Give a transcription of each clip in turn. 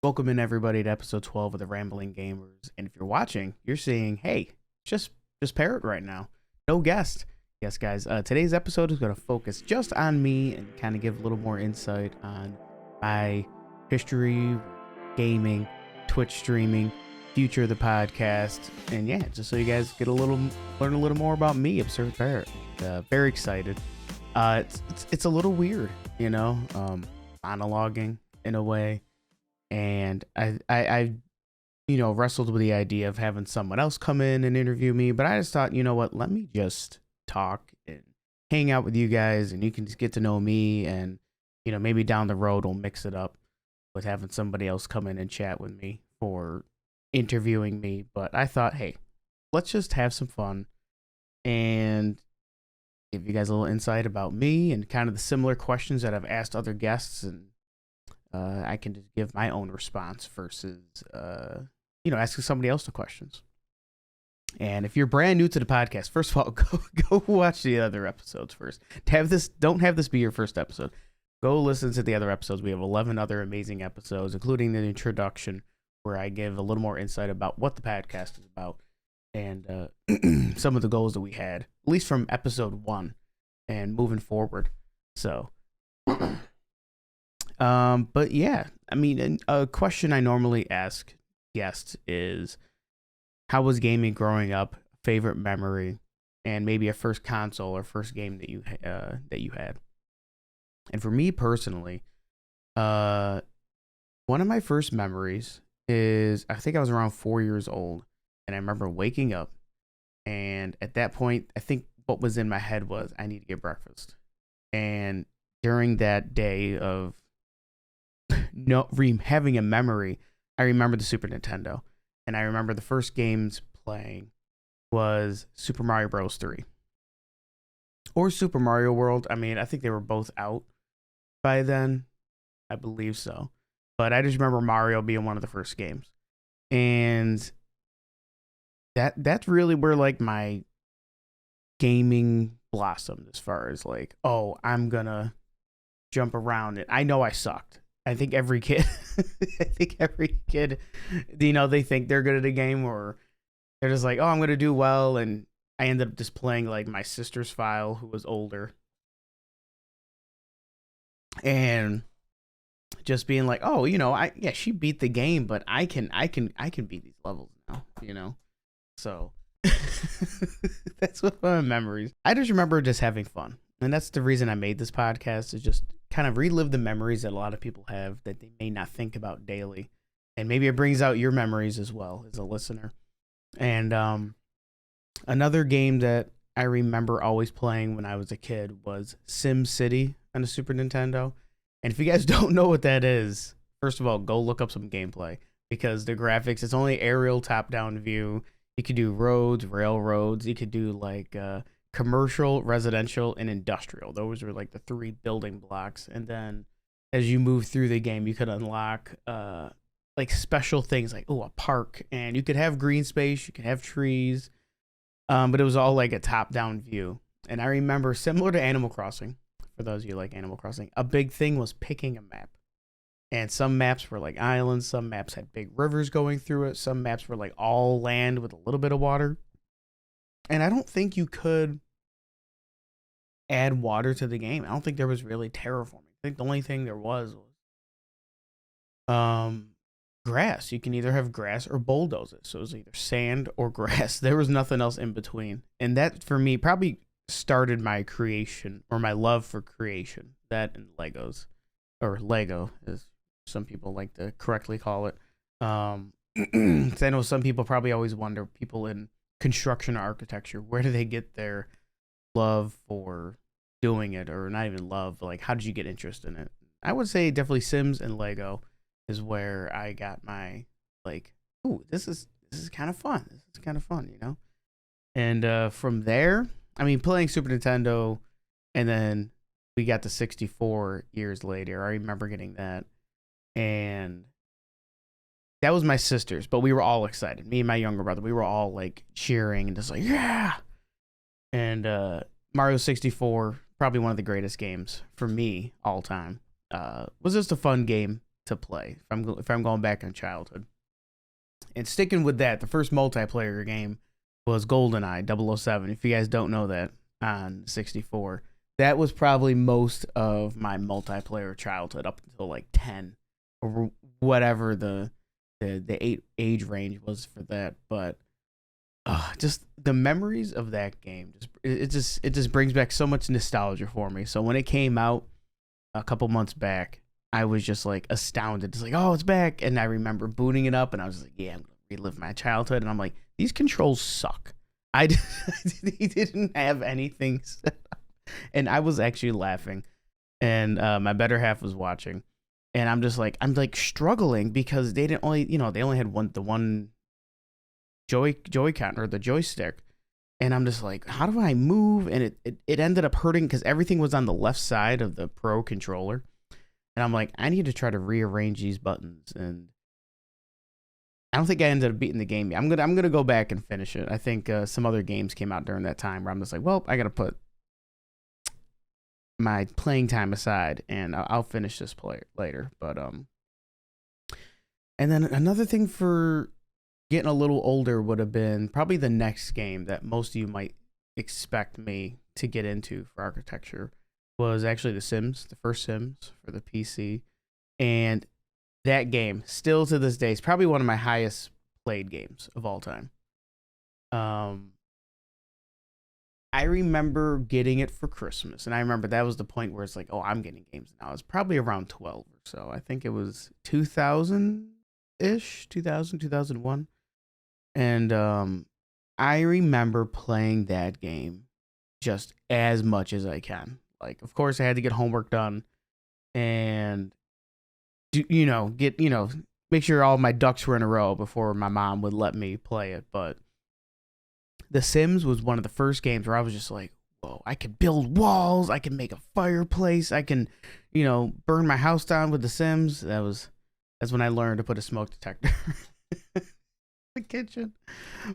Welcome in everybody to episode 12 of the Rambling Gamers. And if you're watching, you're seeing, hey, just Parrot right now. No guest. Yes, guys. Today's episode is going to focus just on me and kind of give a little more insight on my history, gaming, Twitch streaming, future of the podcast, and yeah, just so you guys learn a little more about me, Absurd Parrot. Very excited. It's a little weird, monologuing in a way. And I wrestled with the idea of having someone else come in and interview me, but I just thought, you know what, let me just talk and hang out with you guys, and you can just get to know me, and maybe down the road we'll mix it up with having somebody else come in and chat with me for interviewing me. But I thought, hey, let's just have some fun and give you guys a little insight about me and kind of the similar questions that I've asked other guests, and I can just give my own response versus, asking somebody else the questions. And if you're brand new to the podcast, first of all, go watch the other episodes first. Don't have this be your first episode. Go listen to the other episodes. We have 11 other amazing episodes, including the introduction, where I give a little more insight about what the podcast is about and some of the goals that we had, at least from episode 1 and moving forward. So. But yeah, I mean, a question I normally ask guests is, how was gaming growing up? Favorite memory, and maybe a first console or first game that you had. And for me personally, one of my first memories is, I think I was around 4 years old, and I remember waking up, and at that point, I think what was in my head was, I need to get breakfast. And during that day of having a memory, I remember the Super Nintendo, and I remember the first games playing was Super Mario Bros. 3 or Super Mario World. I mean, I think they were both out by then, I believe so, but I just remember Mario being one of the first games, and that's really where like my gaming blossomed, as far as like, oh, I'm gonna jump around it. I know I sucked. I think every kid, they think they're good at a game, or they're just like, oh, I'm going to do well. And I ended up just playing like my sister's file, who was older, and just being like, oh, she beat the game, but I can beat these levels now. So that's one of my memories. I just remember just having fun. And that's the reason I made this podcast, is just kind of relive the memories that a lot of people have that they may not think about daily. And maybe it brings out your memories as well as a listener. And another game that I remember always playing when I was a kid was Sim City on the Super Nintendo. And if you guys don't know what that is, first of all, go look up some gameplay, because the graphics, it's only aerial top-down view. You could do roads, railroads. You could do like commercial, residential, and industrial. Those were like the 3 building blocks. And then as you move through the game, you could unlock like special things, like, a park, and you could have green space, you could have trees, but it was all like a top-down view. And I remember, similar to Animal Crossing, for those of you who like Animal Crossing, a big thing was picking a map. And some maps were like islands, some maps had big rivers going through it, some maps were like all land with a little bit of water. And I don't think you could add water to the game. I don't think there was really terraforming. I think the only thing there was grass. You can either have grass or bulldoze it. So it was either sand or grass. There was nothing else in between. And that, for me, probably started my creation, or my love for creation. That and Legos, or Lego, as some people like to correctly call it. 'Cause I know some people probably always wonder, people in construction or architecture, where do they get their love for doing it? Or not even love, but like, how did you get interest in it? I would say definitely Sims and Lego is where I got my, like, ooh, this is kind of fun. This is kind of fun, And from there, I mean, playing Super Nintendo, and then we got the 64 years later. I remember getting that, and that was my sister's, but we were all excited. Me and my younger brother, we were all like cheering and just like, yeah. And Mario 64, probably one of the greatest games for me all time. Was just a fun game to play if I'm going back in childhood. And sticking with that, the first multiplayer game was GoldenEye 007. If you guys don't know that, on 64, that was probably most of my multiplayer childhood up until like 10 or whatever the age range was for that. But just the memories of that game, it just brings back so much nostalgia for me. So when it came out a couple months back, I was just like astounded. It's like, oh, it's back. And I remember booting it up and I was like, yeah, I'm going to relive my childhood. And I'm like, these controls suck. He didn't have anything set up. And I was actually laughing. And my better half was watching. And I'm like struggling because they only had the one Joy-Con or the joystick. And I'm just like, how do I move? And it ended up hurting because everything was on the left side of the Pro controller. And I'm like, I need to try to rearrange these buttons. And I don't think I ended up beating the game yet. I'm gonna go back and finish it. I think some other games came out during that time where I'm just like, well, I gotta put my playing time aside and I'll finish this play later. But and then another thing for getting a little older would have been probably the next game that most of you might expect me to get into for architecture was actually The Sims, the first Sims for the PC. And that game, still to this day, is probably one of my highest played games of all time. I remember getting it for Christmas, and I remember that was the point where it's like, oh, I'm getting games now. It's probably around 12 or so. I think it was 2000-ish, 2001. And I remember playing that game just as much as I can. Like, of course, I had to get homework done and, make sure all my ducks were in a row before my mom would let me play it. But The Sims was one of the first games where I was just like, whoa, I can build walls. I can make a fireplace. I can, burn my house down with The Sims. That's when I learned to put a smoke detector in the kitchen.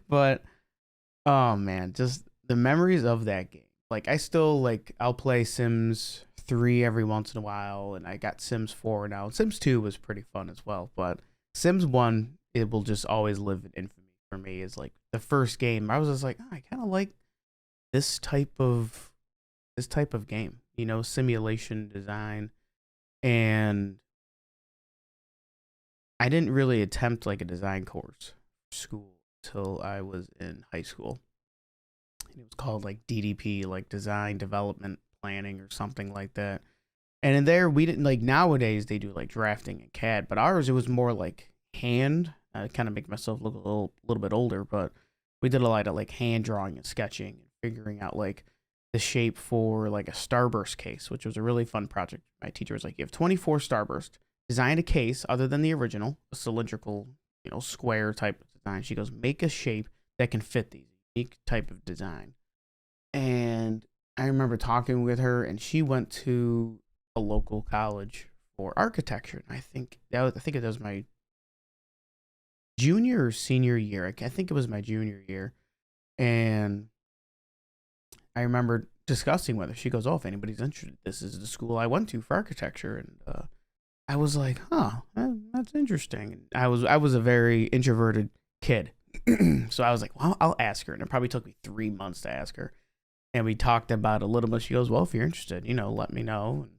But, oh, man, just the memories of that game. Like, I still, I'll play Sims 3 every once in a while, and I got Sims 4 now. Sims 2 was pretty fun as well, but Sims 1, it will just always live in infamy for me. Is like the first game. I was just like, I kind of like this type of game, simulation design. And I didn't really attempt like a design course for school until I was in high school. It was called like DDP, like design development planning or something like that. And in there, we didn't like nowadays they do like drafting and CAD, but ours it was more like hand. I kind of make myself look a little bit older, but we did a lot of like hand drawing and sketching and figuring out like the shape for like a starburst case, which was a really fun project. My teacher was like, you have 24 starburst, design a case other than the original, a cylindrical, square type of design. She goes, make a shape that can fit these. Unique type of design. And I remember talking with her, and she went to a local college for architecture. And I think it was my junior or senior year. I think it was my junior year. And I remember discussing with her. She goes, oh, if anybody's interested, this is the school I went to for architecture. And I was like, that's interesting. And I was a very introverted kid. So I was like, well, I'll ask her. And it probably took me 3 months to ask her. And we talked about it a little bit. She goes, well, if you're interested, let me know. And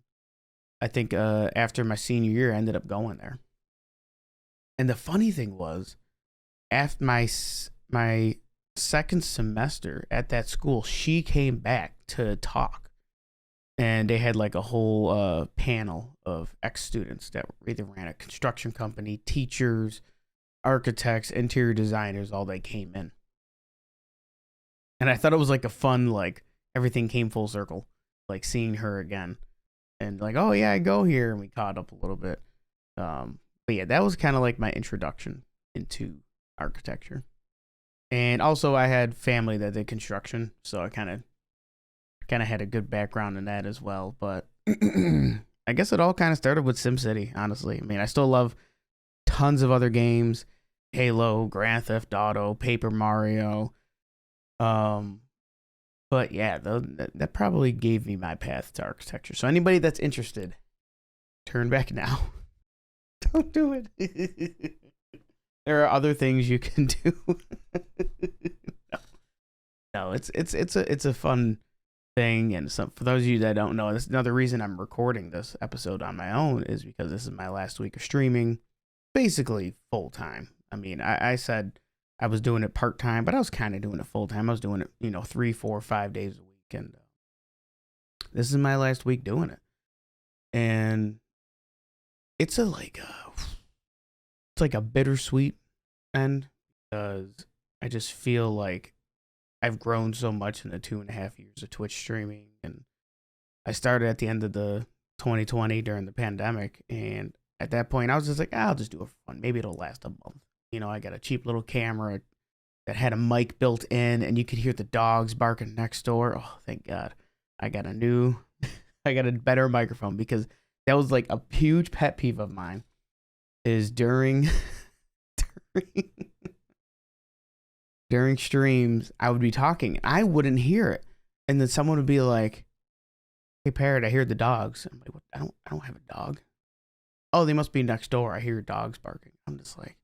I think after my senior year, I ended up going there. And the funny thing was, after my second semester at that school, she came back to talk. And they had like a whole panel of ex-students that either ran a construction company, teachers, architects, interior designers, all they came in. And I thought it was like a fun, like everything came full circle, like seeing her again and like, oh yeah, I go here. And we caught up a little bit. But yeah, that was kind of like my introduction into architecture. And also I had family that did construction. So I kind of had a good background in that as well. But I guess it all kind of started with SimCity, honestly. I mean, I still love tons of other games. Halo, Grand Theft Auto, Paper Mario. But yeah, that probably gave me my path to architecture. So anybody that's interested, turn back now. Don't do it. There are other things you can do. No, it's a fun thing, and for those of you that don't know, that's another reason I'm recording this episode on my own is because this is my last week of streaming, basically full time. I mean, I said I was doing it part time, but I was kind of doing it full time. I was doing it, 3, 4, 5 days a week, and this is my last week doing it, and it's like a bittersweet end because I just feel like I've grown so much in the 2.5 years of Twitch streaming, and I started at the end of the 2020 during the pandemic, and at that point I was just like, I'll just do it for fun. Maybe it'll last a month. I got a cheap little camera that had a mic built in, and you could hear the dogs barking next door. Oh, thank God. I got a better microphone because that was like a huge pet peeve of mine is during during streams, I would be talking. I wouldn't hear it. And then someone would be like, "Hey, Parrot, I hear the dogs." I'm like, "What? I don't have a dog." "Oh, they must be next door. I hear dogs barking." I'm just like,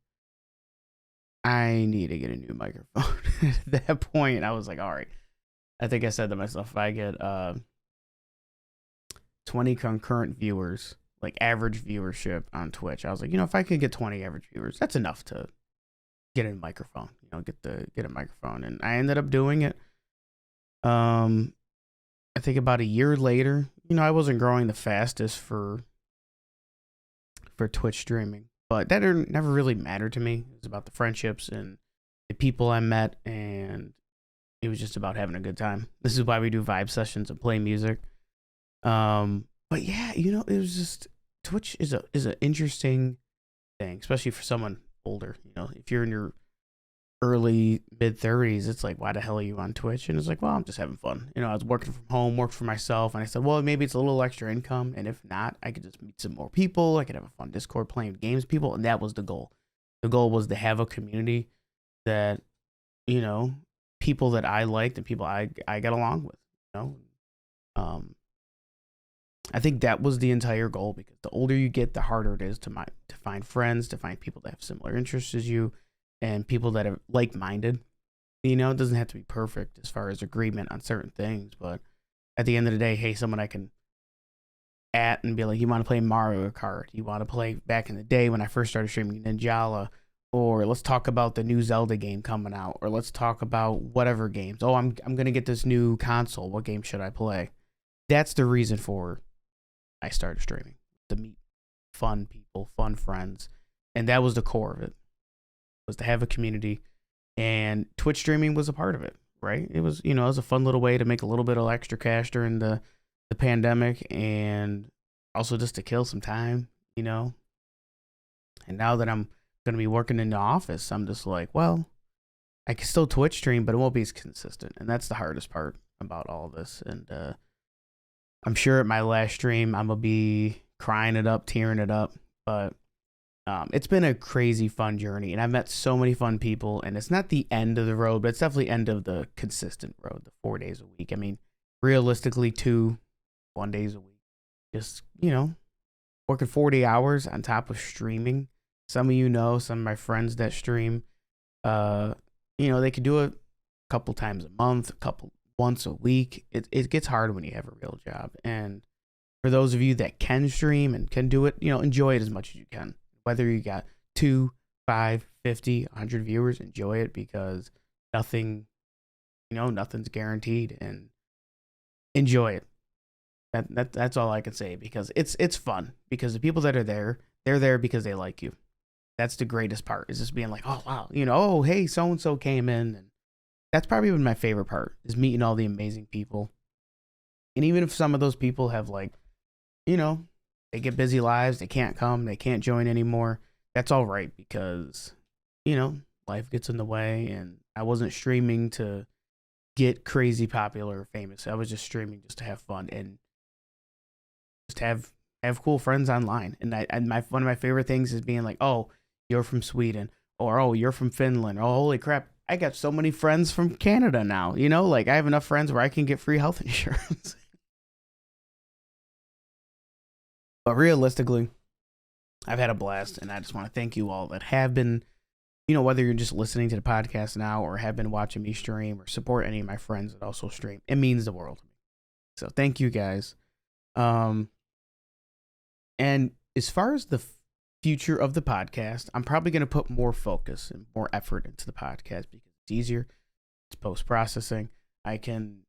I need to get a new microphone. At that point, I was like, all right. I think I said to myself, if I get 20 concurrent viewers, like average viewership on Twitch, I was like, if I could get 20 average viewers, that's enough to get a microphone. Get a microphone, and I ended up doing it. I think about a year later, I wasn't growing the fastest for Twitch streaming, but that never really mattered to me. It was about the friendships and the people I met, and it was just about having a good time. This is why we do vibe sessions and play music. But yeah, it was just Twitch is an interesting thing, especially for someone older. If you're in your early mid-30s, it's like, why the hell are you on Twitch? And it's like, well, I'm just having fun. I was working from home, worked for myself, and I said, well, maybe it's a little extra income, and if not, I could just meet some more people. I could have a fun Discord playing games with people, and that was the goal. The goal was to have a community that, people that I liked and people I got along with. I think that was the entire goal, because the older you get, the harder it is to find friends, to find people that have similar interests as you, and people that are like-minded. It doesn't have to be perfect as far as agreement on certain things, but at the end of the day, hey, someone I can at and be like, you want to play Mario Kart? You want to play back in the day when I first started streaming Ninjala? Or let's talk about the new Zelda game coming out, or let's talk about whatever games. Oh, I'm going to get this new console. What game should I play? That's the reason for I started streaming, to meet fun people, fun friends, and that was the core of it, was to have a community, and Twitch streaming was a part of it, right? It was, it was a fun little way to make a little bit of extra cash during the pandemic, and also just to kill some time, and now that I'm going to be working in the office, I'm just like, well, I can still Twitch stream, but it won't be as consistent, and that's the hardest part about all of this. And I'm sure at my last stream, I'm going to be crying it up, tearing it up. But it's been a crazy fun journey, and I've met so many fun people. And it's not the end of the road, but it's definitely end of the consistent road, the 4 days a week. I mean, realistically, 1 days a week. Just, working 40 hours on top of streaming. Some of some of my friends that stream, they could do it a couple times a month, once a week. It gets hard when you have a real job. And for those of you that can stream and can do it, enjoy it as much as you can. Whether you got 2, 5, 50, 100 viewers, enjoy it, because nothing's guaranteed, and enjoy it. That's all I can say, because it's fun, because the people that are there, they're there because they like you. That's the greatest part, is just being like, oh, wow, oh, hey, so-and-so came in. And that's probably been my favorite part, is meeting all the amazing people. And even if some of those people have, like, they get busy lives, they can't come, they can't join anymore, that's all right, because, life gets in the way, and I wasn't streaming to get crazy popular or famous. I was just streaming just to have fun and just have cool friends online. And one of my favorite things is being like, oh, you're from Sweden, or oh, you're from Finland, oh, holy crap, I got so many friends from Canada now. Like, I have enough friends where I can get free health insurance. But realistically, I've had a blast, and I just want to thank you all that have been, you know, whether you're just listening to the podcast now or have been watching me stream or support any of my friends that also stream. It means the world to me. So thank you guys. And as far as the future of the podcast, I'm probably going to put more focus and more effort into the podcast because it's easier. It's post processing. I can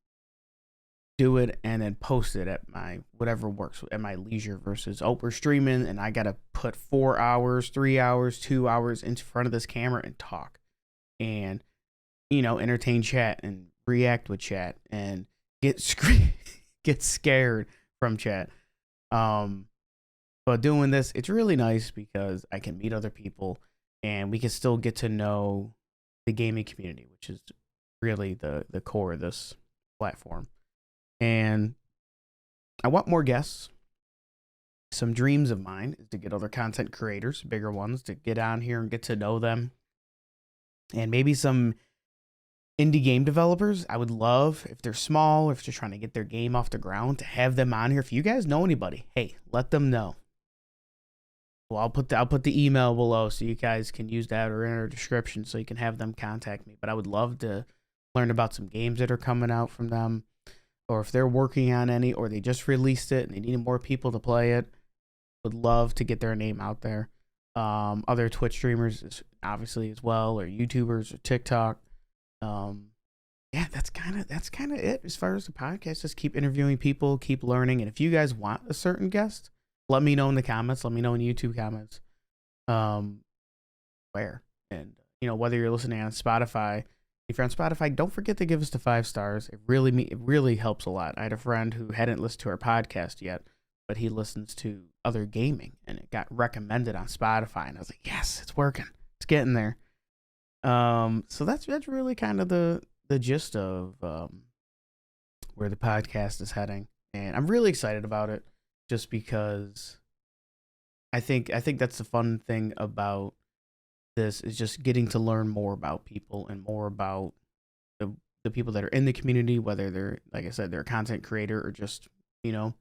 do it and then post it at my whatever works at my leisure versus, oh, we're streaming and I got to put 4 hours, 3 hours, 2 hours into front of this camera and talk and, you know, entertain chat and react with chat and get scared from chat. But doing this, it's really nice because I can meet other people and we can still get to know the gaming community, which is really the core of this platform. And I want more guests. Some dreams of mine is to get other content creators, bigger ones, to get on here and get to know them. And maybe some indie game developers. I would love, if they're small, if they're trying to get their game off the ground, to have them on here. If you guys know anybody, hey, let them know. Well, I'll put the email below so you guys can use that or in our description so you can have them contact me. But I would love to learn about some games that are coming out from them, or if they're working on any, or they just released it and they need more people to play it. Would love to get their name out there. Other Twitch streamers, obviously, as well, or YouTubers or TikTok. Yeah, that's kind of it as far as the podcast. Just keep interviewing people, keep learning, and if you guys want a certain guest, let me know in the comments. Let me know in YouTube comments. Where, and you know, whether you're listening on Spotify. If you're on Spotify, don't forget to give us the 5 stars. It really helps a lot. I had a friend who hadn't listened to our podcast yet, but he listens to other gaming, and it got recommended on Spotify. And I was like, yes, it's working. It's getting there. So that's really kind of the gist of where the podcast is heading, and I'm really excited about it, just because I think that's the fun thing about this is just getting to learn more about people and more about the people that are in the community, whether they're, like I said, they're a content creator or just, you know,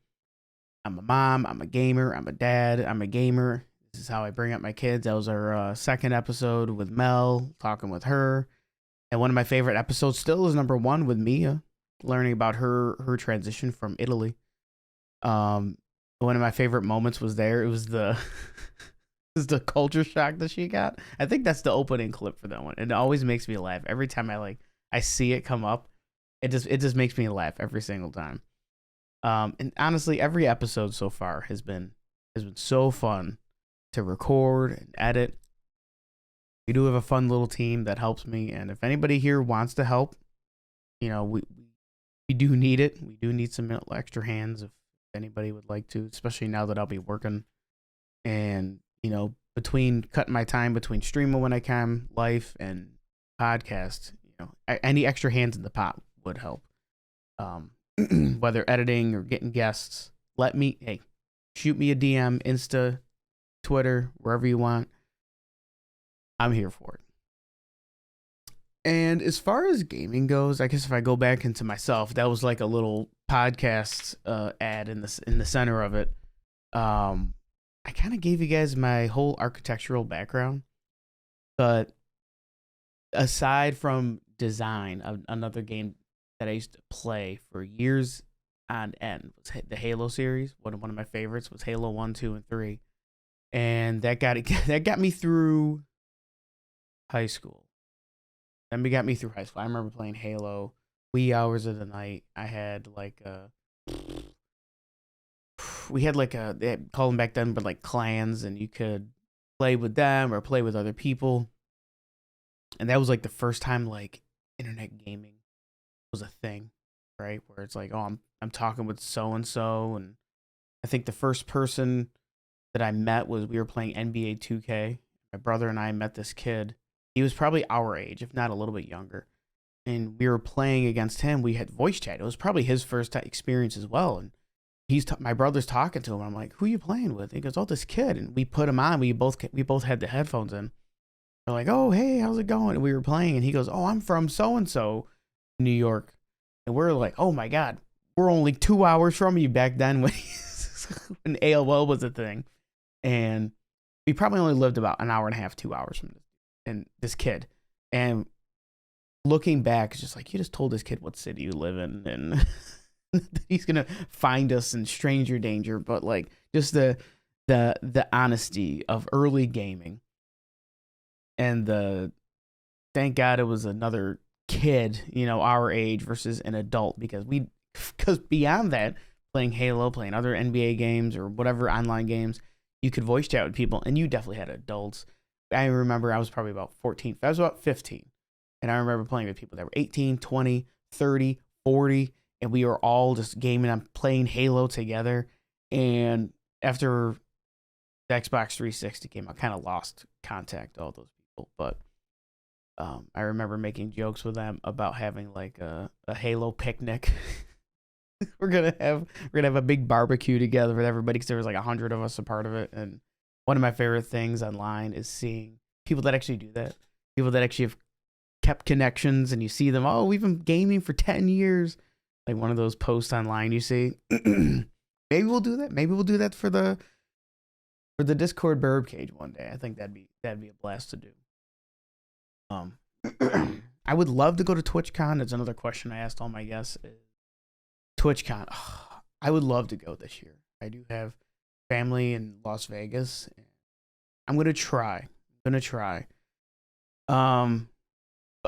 I'm a mom, I'm a gamer, I'm a dad, I'm a gamer. This is how I bring up my kids. That was our second episode with Mel, talking with her. And one of my favorite episodes still is number 1 with Mia, learning about her transition from Italy. One of my favorite moments was there. It was the is the culture shock that she got. I think that's the opening clip for that one. It always makes me laugh every time I see it come up. It just makes me laugh every single time. And honestly, every episode so far has been so fun to record and edit. We do have a fun little team that helps me, and if anybody here wants to help, you know, we do need it. We do need some extra hands if anybody would like to, especially now that I'll be working. And you know, between cutting my time between streaming when I can, life, and podcast, you know, any extra hands in the pot would help. Whether editing or getting guests, shoot me a DM, Insta, Twitter, wherever you want. I'm here for it. And as far as gaming goes, I guess if I go back into myself, that was like a little podcast ad in the center of it. I kind of gave you guys my whole architectural background, but aside from design, another game that I used to play for years on end was the Halo series. One of my favorites was Halo 1, 2, and 3, and that got me through high school. I remember playing Halo wee hours of the night. I had they had called them back then, but like clans, and you could play with them or play with other people. And that was like the first time like internet gaming was a thing, right? Where it's like, oh, I'm talking with so and so, and I think the first person that I met was we were playing NBA 2K. My brother and I met this kid. He was probably our age, if not a little bit younger. And we were playing against him. We had voice chat. It was probably his first experience as well. And my brother's talking to him. I'm like, who are you playing with? He goes, oh, this kid. And we put him on. We both had the headphones in. We're like, oh, hey, how's it going? And we were playing. And he goes, oh, I'm from so-and-so, New York. And we're like, oh, my God. We're only 2 hours from you back then when AOL was a thing. And we probably only lived about an hour and a half, 2 hours from this kid. And looking back, it's just like, you just told this kid what city you live in, and he's gonna find us in stranger danger. But like, just the honesty of early gaming, and thank God it was another kid, our age versus an adult, because beyond that, playing Halo, playing other NBA games or whatever online games, you could voice chat with people, and you definitely had adults. I remember I was probably about 14. I was about 15. And I remember playing with people that were 18, 20, 30, 40, and we were all just gaming and playing Halo together. And after the Xbox 360 came out, I kind of lost contact with all those people. But I remember making jokes with them about having like a Halo picnic. we're gonna have a big barbecue together with everybody, because there was like 100 of us a part of it. And one of my favorite things online is seeing people that actually do that, people that actually have kept connections, and you see them, oh, we've been gaming for 10 years, like one of those posts online you see. Maybe we'll do that for the Discord Burb Cage one day. I think that'd be a blast to do. I would love to go to TwitchCon. That's another question I asked all my guests. TwitchCon, I would love to go this year. I do have family in Las Vegas. I'm gonna try.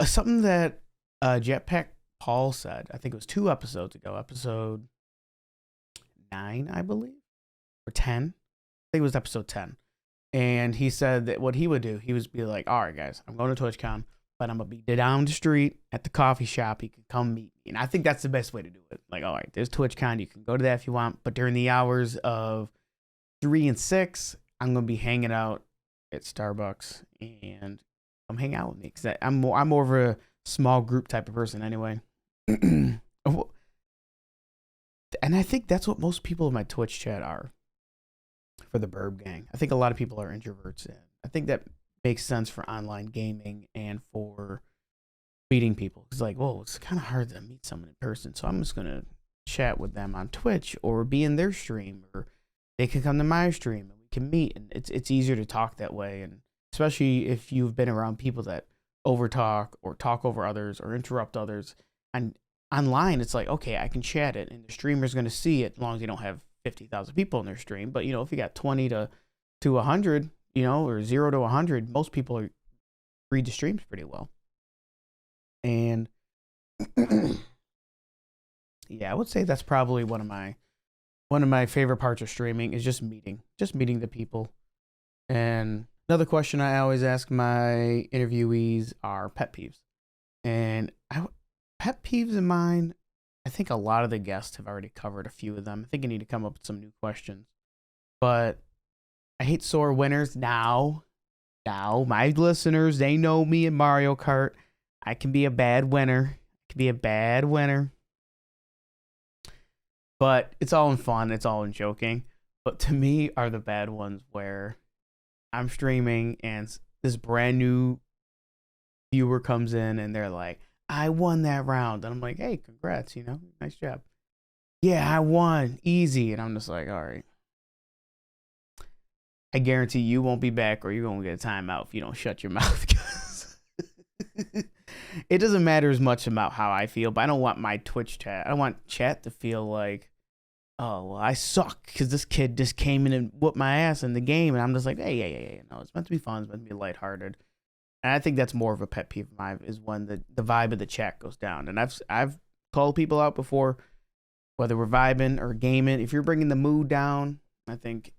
Something that Jetpack Paul said, I think it was 2 episodes ago, episode 9, I believe, or 10. I think it was episode 10. And he said that what he would do, he would be like, all right, guys, I'm going to TwitchCon, but I'm going to be down the street at the coffee shop. You can come meet me. And I think that's the best way to do it. Like, all right, there's TwitchCon. You can go to that if you want. But during the hours of 3 and 6, I'm going to be hanging out at Starbucks, and come hang out with me, because I'm more of a small group type of person anyway. And I think that's what most people in my Twitch chat are for the Burb Gang. I think a lot of people are introverts, and I think that makes sense for online gaming and for meeting people. It's like, whoa, it's kind of hard to meet someone in person, so I'm just gonna chat with them on Twitch or be in their stream, or they can come to my stream and we can meet, and it's easier to talk that way. And especially if you've been around people that overtalk or talk over others or interrupt others. And online, it's like, okay, I can chat it, and the streamer's going to see it, as long as you don't have 50,000 people in their stream. But, if you got 20 to 100, or 0 to 100, most people read the streams pretty well. And yeah, I would say that's probably one of my favorite parts of streaming, is just meeting the people. And another question I always ask my interviewees are pet peeves. And pet peeves in mine, I think a lot of the guests have already covered a few of them. I think I need to come up with some new questions. But I hate sore winners. Now, my listeners, they know me in Mario Kart. I can be a bad winner. But it's all in fun. It's all in joking. But to me are the bad ones where I'm streaming and this brand new viewer comes in and they're like, I won that round. And I'm like, hey, congrats, nice job. Yeah, I won. Easy. And I'm just like, all right. I guarantee you won't be back, or you're going to get a timeout if you don't shut your mouth. It doesn't matter as much about how I feel, but I don't want my Twitch chat. I don't want chat to feel like, oh, well, I suck because this kid just came in and whooped my ass in the game. And I'm just like, hey. No, it's meant to be fun. It's meant to be lighthearted. And I think that's more of a pet peeve of mine, is when the vibe of the chat goes down. And I've called people out before, whether we're vibing or gaming. If you're bringing the mood down, I think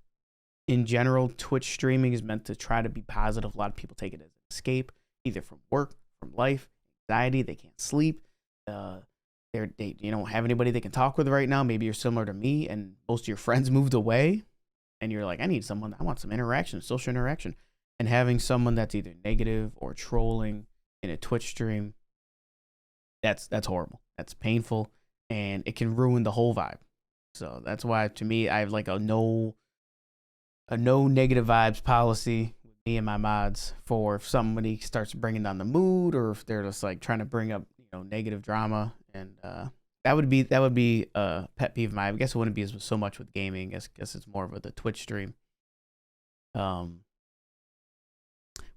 in general, Twitch streaming is meant to try to be positive. A lot of people take it as an escape, either from work, from life, anxiety. They can't sleep. They don't have anybody they can talk with right now. Maybe you're similar to me, and most of your friends moved away, and you're like, I want some interaction, social interaction. And having someone that's either negative or trolling in a Twitch stream, that's horrible. That's painful, and it can ruin the whole vibe. So that's why, to me, I have like a no negative vibes policy with me and my mods, for if somebody starts bringing down the mood, or if they're just like trying to bring up negative drama. And that would be a pet peeve of mine. I guess it wouldn't be so much with gaming. I guess it's more of the Twitch stream.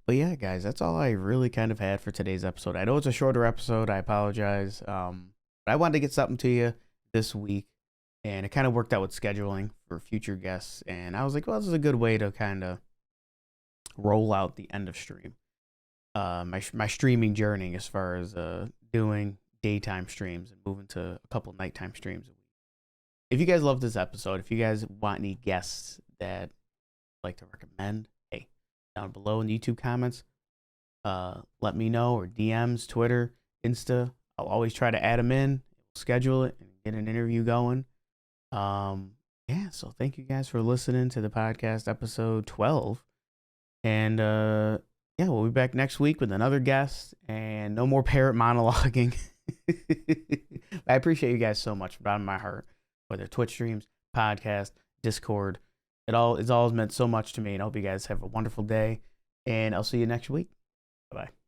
But yeah, guys, that's all I really kind of had for today's episode. I know it's a shorter episode. I apologize. But I wanted to get something to you this week, and it kind of worked out with scheduling for future guests. And I was like, well, this is a good way to kind of roll out the end of stream. My streaming journey as far as doing daytime streams and moving to a couple nighttime streams a week. If you guys love this episode, if you guys want any guests that I'd like to recommend, hey, down below in the YouTube comments, let me know, or DMs, Twitter, Insta. I'll always try to add them in, schedule it, and get an interview going. Yeah, so thank you guys for listening to the podcast, episode 12. And yeah, we'll be back next week with another guest, and no more parrot monologuing. I appreciate you guys so much from the bottom of my heart. Whether Twitch streams, podcast, Discord, it's all meant so much to me. And I hope you guys have a wonderful day. And I'll see you next week. Bye-bye.